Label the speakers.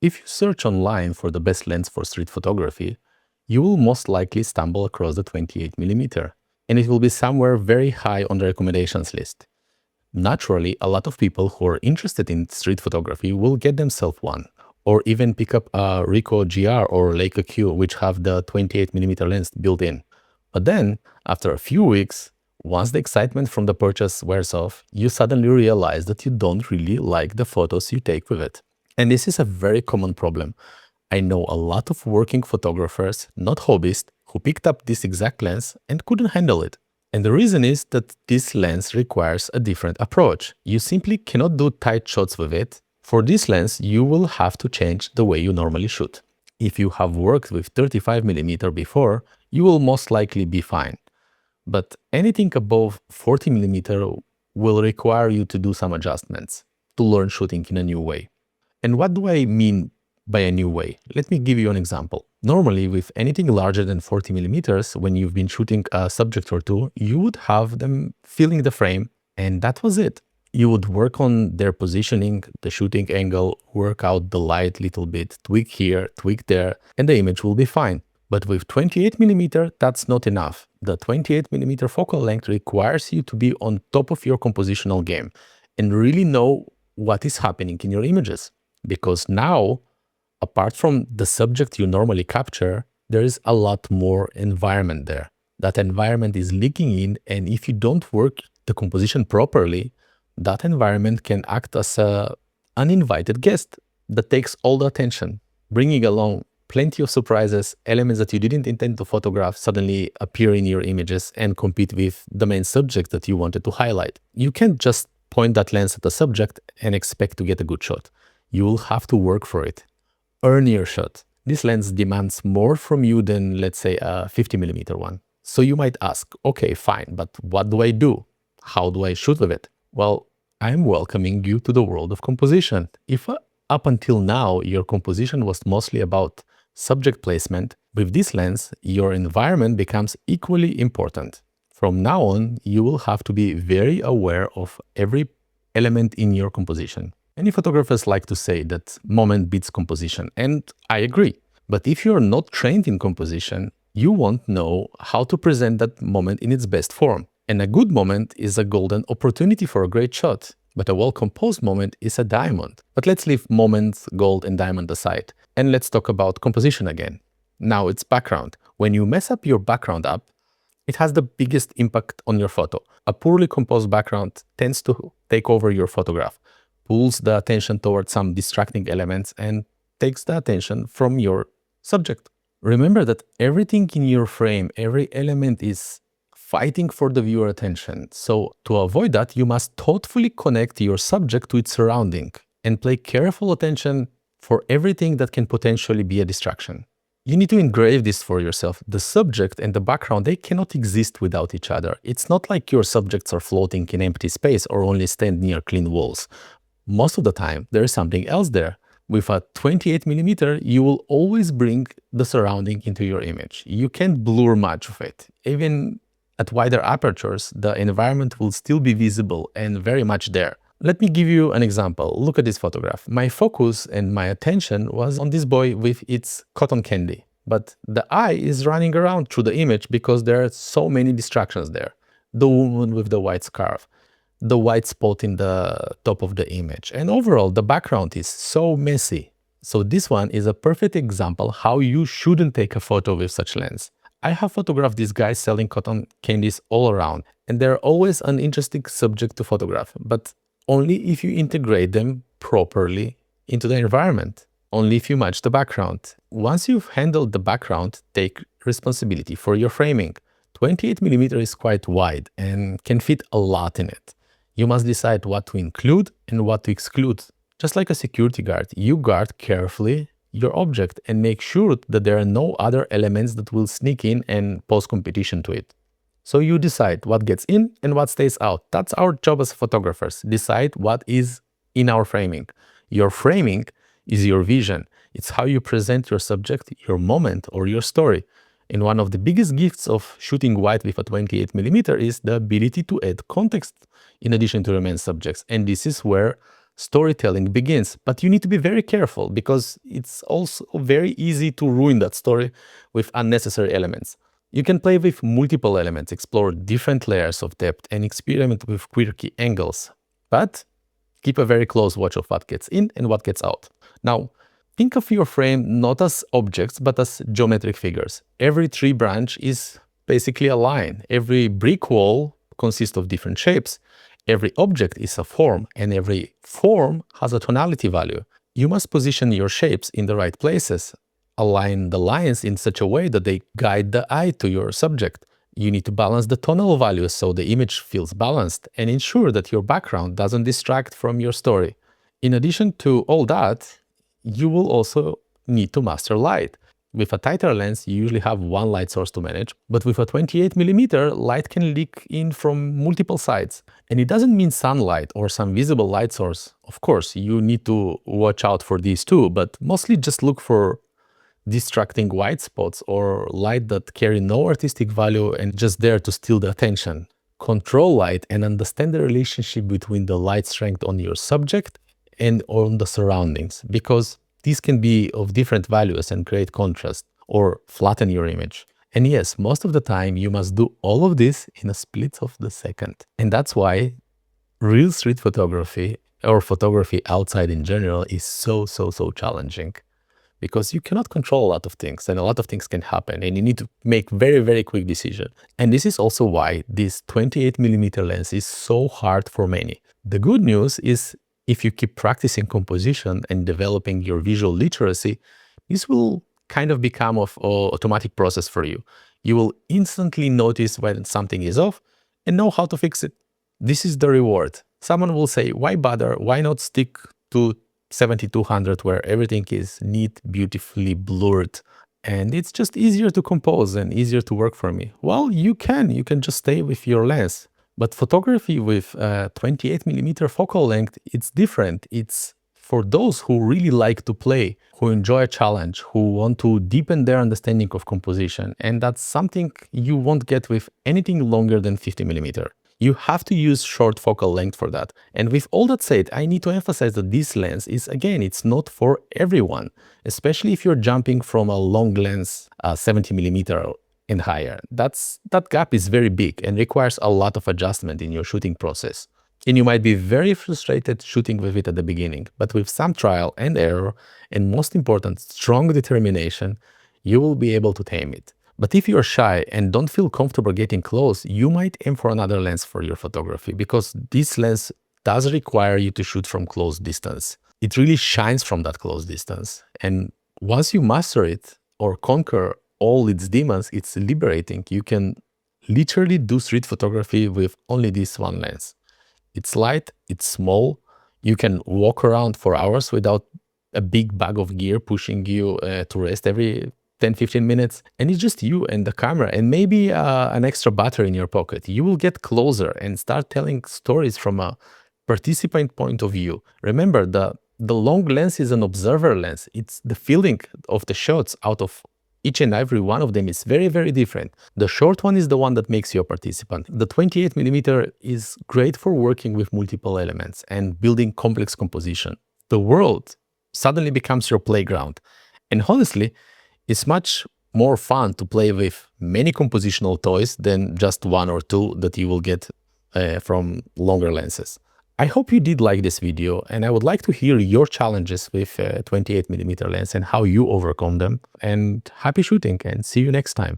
Speaker 1: If you search online for the best lens for street photography, you will most likely stumble across the 28mm, and it will be somewhere very high on the recommendations list. Naturally, a lot of people who are interested in street photography will get themselves one, or even pick up a Ricoh GR or Leica Q, which have the 28mm lens built in. But then, after a few weeks, once the excitement from the purchase wears off, you suddenly realize that you don't really like the photos you take with it. And this is a very common problem. I know a lot of working photographers, not hobbyists, who picked up this exact lens and couldn't handle it. And the reason is that this lens requires a different approach. You simply cannot do tight shots with it. For this lens, you will have to change the way you normally shoot. If you have worked with 35mm before, you will most likely be fine. But anything above 40mm will require you to do some adjustments to learn shooting in a new way. And what do I mean by a new way? Let me give you an example. Normally, with anything larger than 40mm, when you've been shooting a subject or two, you would have them filling the frame, and that was it. You would work on their positioning, the shooting angle, work out the light a little bit, tweak here, tweak there, and the image will be fine. But with 28mm, that's not enough. The 28mm focal length requires you to be on top of your compositional game and really know what is happening in your images. Because now, apart from the subject you normally capture, there is a lot more environment there. That environment is leaking in, and if you don't work the composition properly, that environment can act as an uninvited guest that takes all the attention, bringing along plenty of surprises, elements that you didn't intend to photograph suddenly appear in your images and compete with the main subject that you wanted to highlight. You can't just point that lens at the subject and expect to get a good shot. You will have to work for it. Earn your shot. This lens demands more from you than, let's say, a 50mm one. So you might ask, okay, fine, but what do I do? How do I shoot with it? Well, I'm welcoming you to the world of composition. If up until now your composition was mostly about subject placement, with this lens, your environment becomes equally important. From now on, you will have to be very aware of every element in your composition. Many photographers like to say that moment beats composition, and I agree. But if you're not trained in composition, you won't know how to present that moment in its best form. And a good moment is a golden opportunity for a great shot, but a well-composed moment is a diamond. But let's leave moments, gold, and diamond aside, and let's talk about composition again. Now it's background. When you mess up your background up, it has the biggest impact on your photo. A poorly composed background tends to take over your photograph, pulls the attention towards some distracting elements, and takes the attention from your subject. Remember that everything in your frame, every element is fighting for the viewer attention. So to avoid that, you must thoughtfully connect your subject to its surrounding and pay careful attention for everything that can potentially be a distraction. You need to engrave this for yourself. The subject and the background, they cannot exist without each other. It's not like your subjects are floating in empty space or only stand near clean walls. Most of the time, there is something else there. With a 28mm, you will always bring the surrounding into your image. You can't blur much of it. Even at wider apertures, the environment will still be visible and very much there. Let me give you an example. Look at this photograph. My focus and my attention was on this boy with its cotton candy. But the eye is running around through the image because there are so many distractions there. The woman with the white scarf, the white spot in the top of the image. And overall, the background is so messy. So this one is a perfect example how you shouldn't take a photo with such lens. I have photographed these guys selling cotton candies all around, and they're always an interesting subject to photograph, but only if you integrate them properly into the environment, only if you match the background. Once you've handled the background, take responsibility for your framing. 28mm is quite wide and can fit a lot in it. You must decide what to include and what to exclude. Just like a security guard, you guard carefully your object and make sure that there are no other elements that will sneak in and pose competition to it. So you decide what gets in and what stays out. That's our job as photographers, decide what is in our framing. Your framing is your vision. It's how you present your subject, your moment, or your story. And one of the biggest gifts of shooting wide with a 28mm is the ability to add context in addition to the main subjects. And this is where storytelling begins. But you need to be very careful because it's also very easy to ruin that story with unnecessary elements. You can play with multiple elements, explore different layers of depth, and experiment with quirky angles. But keep a very close watch of what gets in and what gets out. Now, think of your frame not as objects, but as geometric figures. Every tree branch is basically a line. Every brick wall consists of different shapes. Every object is a form, and every form has a tonality value. You must position your shapes in the right places. Align the lines in such a way that they guide the eye to your subject. You need to balance the tonal values so the image feels balanced, and ensure that your background doesn't distract from your story. In addition to all that, you will also need to master light. With a tighter lens, you usually have one light source to manage, but with a 28mm, light can leak in from multiple sides. And it doesn't mean sunlight or some visible light source. Of course, you need to watch out for these too, but mostly just look for distracting white spots or light that carry no artistic value and just there to steal the attention. Control light and understand the relationship between the light strength on your subject and on the surroundings, because these can be of different values and create contrast or flatten your image. And yes, most of the time you must do all of this in a split of the second. And that's why real street photography or photography outside in general is so challenging, because you cannot control a lot of things and a lot of things can happen and you need to make very quick decisions. And this is also why this 28mm lens is so hard for many. The good news is, if you keep practicing composition and developing your visual literacy, this will kind of become an automatic process for you. You will instantly notice when something is off and know how to fix it. This is the reward. Someone will say, why bother? Why not stick to 7200 where everything is neat, beautifully blurred, and it's just easier to compose and easier to work for me? Well, you can just stay with your lens. But photography with 28mm focal length, it's different. It's for those who really like to play, who enjoy a challenge, who want to deepen their understanding of composition. And that's something you won't get with anything longer than 50mm. You have to use short focal length for that. And with all that said, I need to emphasize that this lens is, again, it's not for everyone, especially if you're jumping from a long lens, 70mm and higher. That gap is very big and requires a lot of adjustment in your shooting process. And you might be very frustrated shooting with it at the beginning, but with some trial and error, and most important, strong determination, you will be able to tame it. But if you're shy and don't feel comfortable getting close, you might aim for another lens for your photography, because this lens does require you to shoot from close distance. It really shines from that close distance. And once you master it or conquer all its demons, it's liberating. You can literally do street photography with only this one lens. It's light, it's small, you can walk around for hours without a big bag of gear pushing you to rest every 10-15 minutes, and it's just you and the camera and maybe an extra battery in your pocket. You will get closer and start telling stories from a participant point of view. Remember, the long lens is an observer lens. It's the feeling of the shots out of each and every one of them is very different. The short one is the one that makes you a participant. The 28mm is great for working with multiple elements and building complex composition. The world suddenly becomes your playground. And honestly, it's much more fun to play with many compositional toys than just one or two that you will get from longer lenses. I hope you did like this video, and I would like to hear your challenges with 28mm lens and how you overcome them. And happy shooting, and see you next time.